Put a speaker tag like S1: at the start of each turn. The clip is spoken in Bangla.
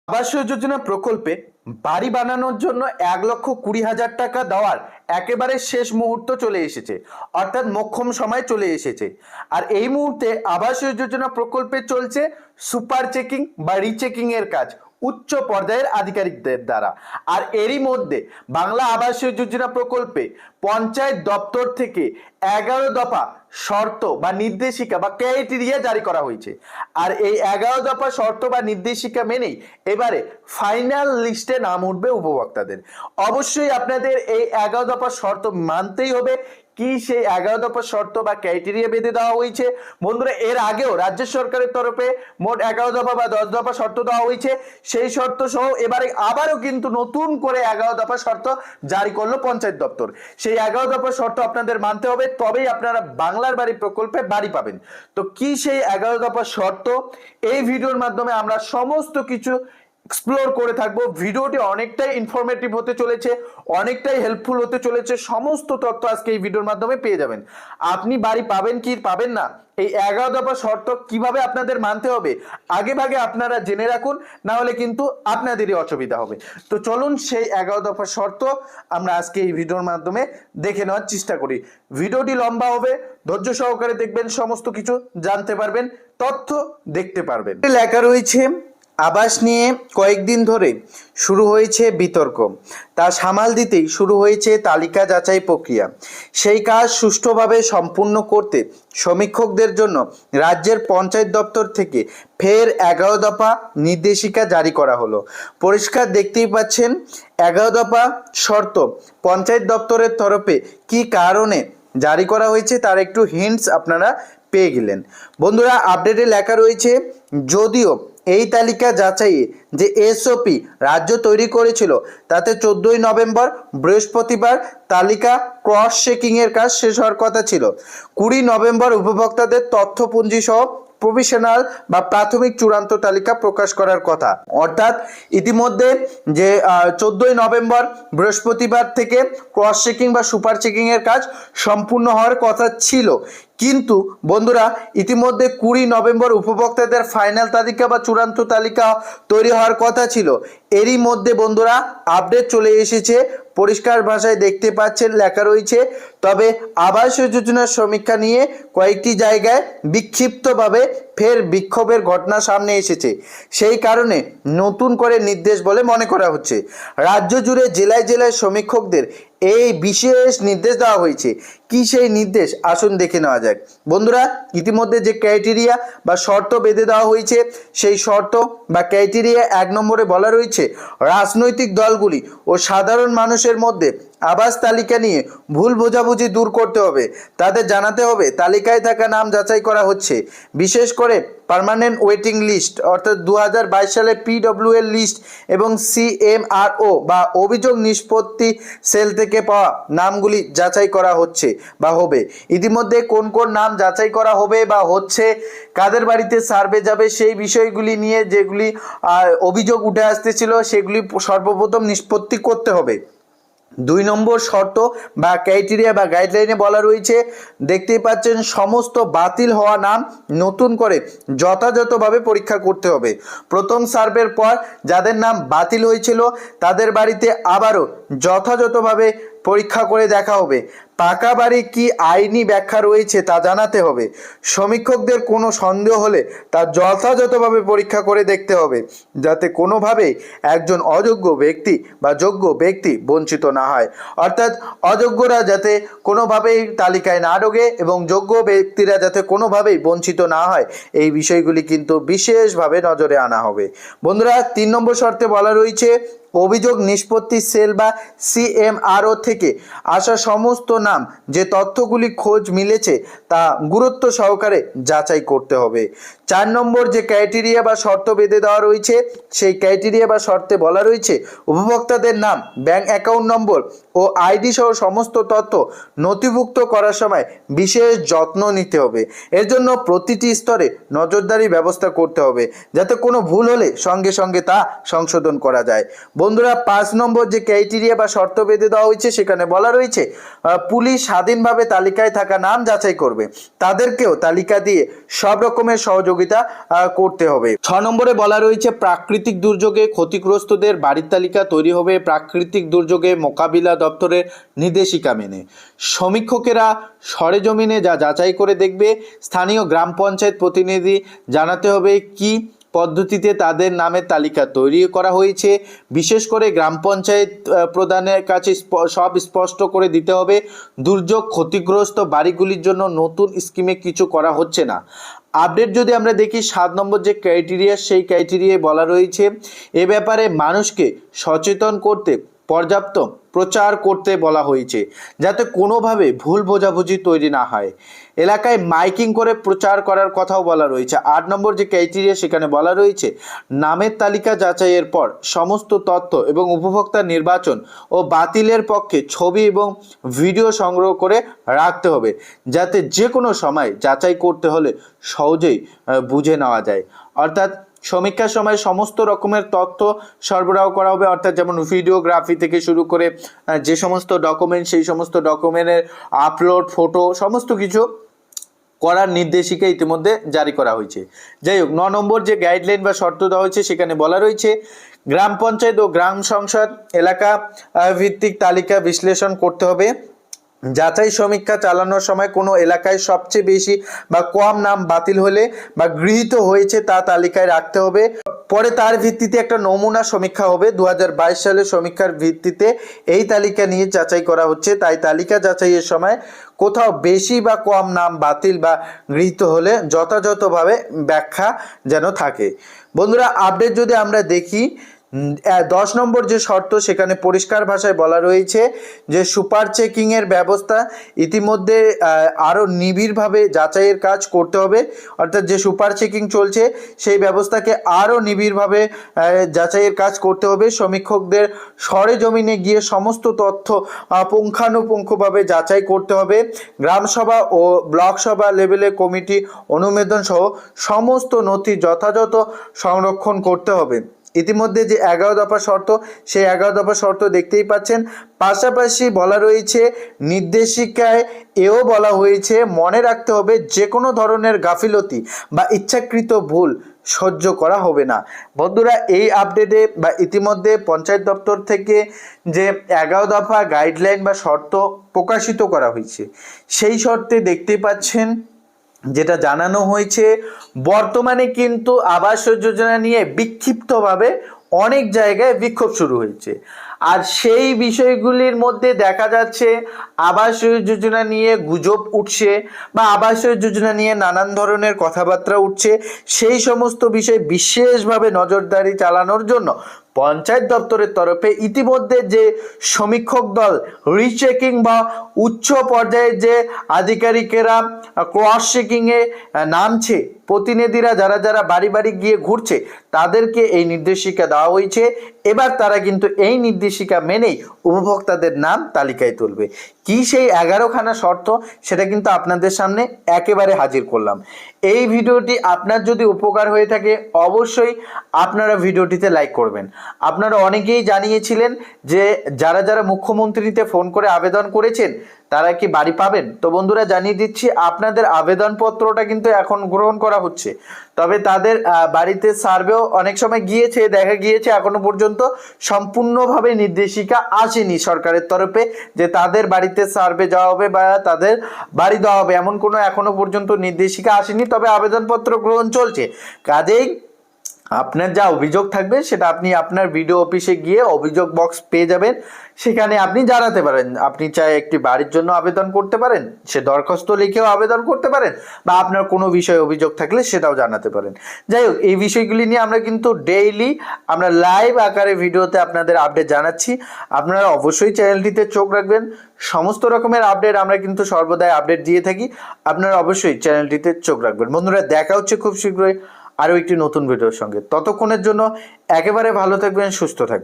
S1: আবাস যোজনা প্রকল্পে বাড়ি বানানোর জন্য 1,20,000 টাকা দেওয়ার একেবারে শেষ মুহূর্ত চলে এসেছে, অর্থাৎ মোক্ষম সময় চলে এসেছে। আর এই মুহূর্তে আবাস যোজনা প্রকল্পে চলছে সুপার চেকিং বা রিচেকিং এর কাজ উচ্চ পর্যায়ের আধিকারিকদের দ্বারা। আর এরই মধ্যে বাংলা আবাস যোজনা প্রকল্পে পঞ্চায়েত দপ্তর থেকে 11 দফা শর্ত বা নির্দেশিকা বা ক্রাইটেরিয়া জারি করা হয়েছে। আর এই 11 দফা শর্ত বা নির্দেশিকা মেনেই এবারে ফাইনাল লিস্টে নাম উঠবে উপভোক্তাদের। অবশ্যই আপনাদের এই 11 দফা শর্ত মানতেই হবে। কি সেই 11 দফা শর্ত বা ক্রাইটেরিয়া বেঁধে দেওয়া হয়েছে বন্ধুরা, এর আগেও রাজ্য সরকারের তরফে মোট 11 দফা বা 10 দফা শর্ত দেওয়া হয়েছে। সেই শর্ত সহ এবারে আবারও কিন্তু নতুন করে 11 দফা শর্ত জারি করলো পঞ্চায়েত দপ্তর। সেই 11 দফা শর্ত আপনাদের মানতে হবে, তবেই আপনারা বাংলার বাড়ি প্রকল্পে বাড়ি পাবেন। তো কি সেই 11 দফা শর্ত, এই ভিডিওর মাধ্যমে আমরা সমস্ত কিছু এক্সপ্লোর করে থাকবো। ভিডিওটি অনেকটাই ইনফরমেটিভ হতে চলেছে, অনেকটাই হেল্পফুল হতে চলেছে। সমস্ত তথ্য আজকে এই ভিডিওর মাধ্যমে পেয়ে যাবেন। আপনি বাড়ি পাবেন কি পাবেন না, এই 11 দফা শর্ত কিভাবে আপনাদের মানতে হবে আগে ভাগে আপনারা জেনে রাখুন, না হলে কিন্তু আপনাদেরই অসুবিধা হবে। তো চলুন সেই 11 দফা শর্ত আমরা আজকে এই ভিডিওর মাধ্যমে দেখে নেওয়ার চেষ্টা করি। ভিডিওটি লম্বা হবে, ধৈর্য সহকারে দেখবেন, সমস্ত কিছু জানতে পারবেন, তথ্য দেখতে পারবেন। লেখা রয়েছে আবাস নিয়ে কয়েকদিন ধরে শুরু হয়েছে বিতর্ক, তা সামাল দিতেই শুরু হয়েছে তালিকা যাচাই প্রক্রিয়া। সেই কাজ সুষ্ঠুভাবে সম্পূর্ণ করতে সমীক্ষকদের জন্য রাজ্যের পঞ্চায়েত দপ্তর থেকে ফের 11 দফা নির্দেশিকা জারি করা হলো। পরিষ্কার দেখতেই পাচ্ছেন 11 দফা শর্ত পঞ্চায়েত দপ্তরের তরফে কি কারণে জারি করা হয়েছে তার একটু হিন্টস আপনারা পেয়ে গেলেন। বন্ধুরা, আপডেটে লেখা রয়েছে, যদিও এই তালিকা যাচাইয়ে যে এসওপি রাজ্য তৈরি করেছিল তাতে 14ই নভেম্বর বৃহস্পতিবার তালিকা ক্রস চেকিং এর কাজ শেষ হওয়ার কথা ছিল। 20 নভেম্বর উপভোক্তাদের তথ্যপুঞ্জি সহ প্রভিশনাল বা প্রাথমিক চূড়ান্ত তালিকা প্রকাশ করার কথা। অর্থাৎ ইতিমধ্যে যে 14ই নভেম্বর বৃহস্পতিবার থেকে ক্রস চেকিং বা সুপার চেকিং এর কাজ সম্পূর্ণ হওয়ার কথা ছিল, কিন্তু বন্ধুরা ইতিমধ্যে 20 নভেম্বর উপভোক্তাদের ফাইনাল তালিকা বা চূড়ান্ত তালিকা তৈরি হওয়ার কথা ছিল। এরই মধ্যে বন্ধুরা আপডেট চলে এসেছে, পরিষ্কার ভাষায় দেখতে পাচ্ছেন লেখা রয়েছে, তবে আবাস যোজনার সমীক্ষা নিয়ে কয়েকটি জায়গায় বিক্ষিপ্তভাবে ফের বিক্ষোভের ঘটনা সামনে এসেছে। সেই কারণে নতুন করে নির্দেশ বলে মনে করা হচ্ছে। রাজ্য জুড়ে জেলায় জেলায় সমীক্ষকদের এই বিশেষ নির্দেশ দেওয়া হয়েছে। কি সেই নির্দেশ আসুন দেখে নেওয়া যাক। বন্ধুরা, ইতিমধ্যে যে ক্রাইটেরিয়া বা শর্ত বেঁধে দেওয়া হয়েছে সেই শর্ত বা ক্রাইটেরিয়া 1 নম্বরে বলা রয়েছে, রাজনৈতিক দলগুলি ও সাধারণ মানুষের মধ্যে আবাস তালিকা নিয়ে ভুল বোঝাবুঝি দূর করতে হবে। তাদের জানাতে হবে তালিকায় থাকা নাম যাচাই করা হচ্ছে। বিশেষ করে পার্মানেন্ট ওয়েটিং লিস্ট অর্থাৎ 2022 সালে পিডব্লিউএল লিস্ট এবং সিএমআরও বা অভিযোগ নিষ্পত্তি সেল থেকে পাওয়া নামগুলি যাচাই করা হচ্ছে বা হবে। ইতিমধ্যে কোন কোন নাম যাচাই করা হবে বা হচ্ছে, কাদের বাড়িতে সার্ভে যাবে, সেই বিষয়গুলি নিয়ে যেগুলি অভিযোগ উঠে আসতেছিল সেগুলি সর্বপ্রথম নিষ্পত্তি করতে হবে। 2 নম্বর শর্ত বা ক্রাইটেরিয়া বা গাইডলাইনে বলা রয়েছে, দেখতেই পাচ্ছেন, সমস্ত বাতিল হওয়া নাম নতুন করে যথাযথভাবে পরীক্ষা করতে হবে। প্রথম সার্ভের পর যাদের নাম বাতিল হয়েছিল তাদের বাড়িতে আবারও যথাযথভাবে পরীক্ষা করে দেখা হবে। পাকা বাড়ি কি আইনি ব্যাখ্যা রয়েছে তা জানাতে হবে। সমীক্ষকদের কোনো সন্দেহ হলে তা যথাযথভাবে পরীক্ষা করে দেখতে হবে, যাতে কোনোভাবেই একজন অযোগ্য ব্যক্তি বা যোগ্য ব্যক্তি বঞ্চিত না হয়। অর্থাৎ অযোগ্যরা যাতে কোনোভাবেই তালিকায় না ঢোকে এবং যোগ্য ব্যক্তিরা যাতে কোনোভাবেই বঞ্চিত না হয়, এই বিষয়গুলি কিন্তু বিশেষভাবে নজরে আনা হবে। বন্ধুরা, 3 নম্বর শর্তে বলা রয়েছে, অভিযোগ নিষ্পত্তি সেল বা সিএমআরও থেকে আসা সমস্ত নাম যে তথ্যগুলি খোঁজ মিলেছে তা গুরুত্ব সহকারে যাচাই করতে হবে। 4 নম্বর যে ক্রাইটেরিয়া বা শর্ত বেঁধে দেওয়া রয়েছে সেই ক্রাইটেরিয়া বা শর্তে বলা রয়েছে, উপভোক্তাদের নাম, ব্যাংক অ্যাকাউন্ট নম্বর ও আইডি সহ সমস্ত তথ্য নথিভুক্ত করার সময় বিশেষ যত্ন নিতে হবে। এর জন্য প্রতিটি স্তরে নজরদারি ব্যবস্থা করতে হবে, যাতে কোনো ভুল হলে সঙ্গে সঙ্গে তা সংশোধন করা যায়। বন্ধুরা, 5 নম্বর যে ক্রাইটেরিয়া বা শর্ত বেঁধে দেওয়া হয়েছে সেখানে বলা রয়েছে, পুলিশ স্বাধীনভাবে তালিকায় থাকা নাম যাচাই করবে, তাদেরকেও তালিকা দিয়ে সব রকমের সহযোগিতা করতে হবে। 6 নম্বরে বলা রয়েছে প্রাকৃতিক দুর্যোগে ক্ষতিগ্রস্তদের বাড়ির তালিকা তৈরি হবে প্রাকৃতিক দুর্যোগে মোকাবিলা দপ্তরের নির্দেশিকা মেনে। সমীক্ষকেরা সরেজমিনে যা যাচাই করে দেখবে, স্থানীয় গ্রাম পঞ্চায়েত প্রতিনিধি জানাতে হবে কি পদ্ধতিতে তাদের নামের তালিকা তৈরি করা হয়েছে। বিশেষ করে গ্রাম পঞ্চায়েত প্রধানের কাছে সব স্পষ্ট করে দিতে হবে দুর্যোগ ক্ষতিগ্রস্ত বাড়িগুলির জন্য নতুন স্কিমে কিছু করা হচ্ছে না। আপডেট যদি আমরা দেখি 7 নম্বর যে ক্রাইটেরিয়া, সেই ক্রাইটেরিয়ায় বলা রয়েছে এ ব্যাপারে মানুষকে সচেতন করতে পর্যাপ্ত প্রচার করতে বলা হয়েছে, যাতে কোনোভাবে ভুল বোঝাবুঝি তৈরি না হয়। এলাকায় মাইকিং করে প্রচার করার কথাও বলা রয়েছে। 8 নম্বর যে ক্রাইটেরিয়া, সেখানে বলা রয়েছে নামের তালিকা যাচাইয়ের পর সমস্ত তথ্য এবং উপভোক্তা নির্বাচন ও বাতিলের পক্ষে ছবি এবং ভিডিও সংগ্রহ করে রাখতে হবে, যাতে যে কোনো সময় যাচাই করতে হলে সহজেই বুঝে নেওয়া যায়। অর্থাৎ সমীক্ষার সময় সমস্ত রকমের তথ্য সরবরাহ করা হবে, অর্থাৎ যেমন ভিডিওগ্রাফি থেকে শুরু করে যে সমস্ত ডকুমেন্ট, সেই সমস্ত ডকুমেন্টের আপলোড, ফটো, সমস্ত কিছু করার নির্দেশিকা ইতিমধ্যে জারি করা হয়েছে। যাই হোক, 9 নম্বর যে গাইডলাইন বা শর্ত দেওয়া হয়েছে, সেখানে বলা রয়েছে গ্রাম পঞ্চায়েত ও গ্রাম সংসদ এলাকা ভিত্তিক তালিকা বিশ্লেষণ করতে হবে। যাচাই সমীক্ষা চালানোর সময় কোনো এলাকায় সবচেয়ে বেশি বা কম নাম বাতিল হলে বা গৃহীত হয়েছে তা তালিকায় রাখতে হবে। পরে তার ভিত্তিতে একটা নমুনা সমীক্ষা হবে। 2022 সালে সমীক্ষার ভিত্তিতে এই তালিকা নিয়ে যাচাই করা হচ্ছে, তাই তালিকা যাচাইয়ের সময় কোথাও বেশি বা কম নাম বাতিল বা গৃহীত হলে যথাযথভাবে ব্যাখ্যা যেন থাকে। বন্ধুরা, আপডেট যদি আমরা দেখি 10 নম্বর যে শর্ত, সেখানে পরিষ্কার ভাষায় বলা রয়েছে যে সুপার চেকিংয়ের ব্যবস্থা ইতিমধ্যে আরও নিবিড়ভাবে যাচাইয়ের কাজ করতে হবে। অর্থাৎ যে সুপার চেকিং চলছে সেই ব্যবস্থাকে আরও নিবিড়ভাবে যাচাইয়ের কাজ করতে হবে। সমীক্ষকদের সরেজমিনে গিয়ে সমস্ত তথ্য পুঙ্খানুপুঙ্খভাবে যাচাই করতে হবে। গ্রামসভা ও ব্লক সভা লেভেলে কমিটি অনুমোদন সহ সমস্ত নথি যথাযথ সংরক্ষণ করতে হবে। ইতিমধ্যে যে 11 দফা শর্ত, সেই 11 দফা শর্ত দেখতেই পাচ্ছেন। পাশাপাশি বলা রয়েছে নির্দেশিকায় এও বলা হয়েছে মনে রাখতে হবে যে কোনো ধরনের গাফিলতি বা ইচ্ছাকৃত ভুল সহ্য করা হবে না। বন্ধুরা, এই আপডেটে বা ইতিমধ্যে পঞ্চায়েত দপ্তর থেকে যে 11 দফা গাইডলাইন বা শর্ত প্রকাশিত করা হয়েছে, সেই শর্তে দেখতে পাচ্ছেন যেটা জানানো হয়েছে, বর্তমানে কিন্তু আবাস যোজনা নিয়ে বিক্ষিপ্তভাবে অনেক জায়গায় বিক্ষোভ শুরু হয়েছে। আর সেই বিষয়গুলির মধ্যে দেখা যাচ্ছে আবাস যোজনা নিয়ে গুজব উঠছে বা আবাস যোজনা নিয়ে নানান ধরনের কথাবার্তা উঠছে। সেই সমস্ত বিষয় বিশেষভাবে নজরদারি চালানোর জন্য পঞ্চায়েত দপ্তরের তরফে ইতিমধ্যে যে সমীক্ষক দল রিচেকিং বা উচ্চ পর্যায়ের যে আধিকারিকেরা ক্রস চেকিংয়ে নামছে, প্রতিনিধিরা যারা যারা বাড়ি বাড়ি গিয়ে ঘুরছে, তাদেরকে এই নির্দেশিকা দেওয়া হয়েছে। এবার তারা কিন্তু এই নির্দেশিকা মেনেই উপভোক্তাদের নাম তালিকায় তুলবে। কি সেই 11খানা শর্ত, সেটা কিন্তু আপনাদের সামনে একেবারে হাজির করলাম। এই ভিডিওটি আপনার যদি উপকার হয়ে থাকে, অবশ্যই আপনারা ভিডিওটিতে লাইক করবেন। আপনারা অনেকেই জানিয়েছিলেন যে যারা যারা মুখ্যমন্ত্রীতে ফোন করে আবেদন করেছেন তারা কি বাড়ি পাবেন। তো বন্ধুরা, জানিয়ে দিচ্ছি আপনাদের আবেদনপত্রটা কিন্তু এখন গ্রহণ করা হচ্ছে। তবে তাদের বাড়িতে সার্ভেও অনেক সময় গিয়েছে, দেখা গিয়েছে এখনো পর্যন্ত সম্পূর্ণভাবে নির্দেশিকা আসেনি সরকারের তরফে যে তাদের বাড়িতে সার্ভে যাওয়া হবে বা তাদের বাড়ি দেওয়া হবে, এমন কোনো এখনো পর্যন্ত নির্দেশিকা আসেনি। তবে আবেদনপত্র গ্রহণ চলছে। কাজেই আপনার যা অভিযোগ থাকবে সেটা আপনি আপনার বিডিও অফিসে গিয়ে অভিযোগ বক্স পেয়ে যাবেন, সেখানে আপনি জানাতে পারেন। আপনি চাই একটি বাড়ির জন্য আবেদন করতে পারেন, সে দরখাস্ত লিখেও আবেদন করতে পারেন, বা আপনার কোনো বিষয়ে অভিযোগ থাকলে সেটাও জানাতে পারেন। যাই হোক, এই বিষয়গুলি নিয়ে আমরা কিন্তু ডেইলি আমরা লাইভ আকারে ভিডিওতে আপনাদের আপডেট জানাচ্ছি। আপনারা অবশ্যই চ্যানেলটিতে চোখ রাখবেন। সমস্ত রকমের আপডেট আমরা কিন্তু সর্বদাই আপডেট দিয়ে থাকি, আপনারা অবশ্যই চ্যানেলটিতে চোখ রাখবেন। বন্ধুরা, দেখা হচ্ছে খুব শীঘ্রই আরও একটি নতুন ভিডিওর সঙ্গে। ততক্ষণের জন্য একেবারে ভালো থাকবেন, সুস্থ থাকবেন।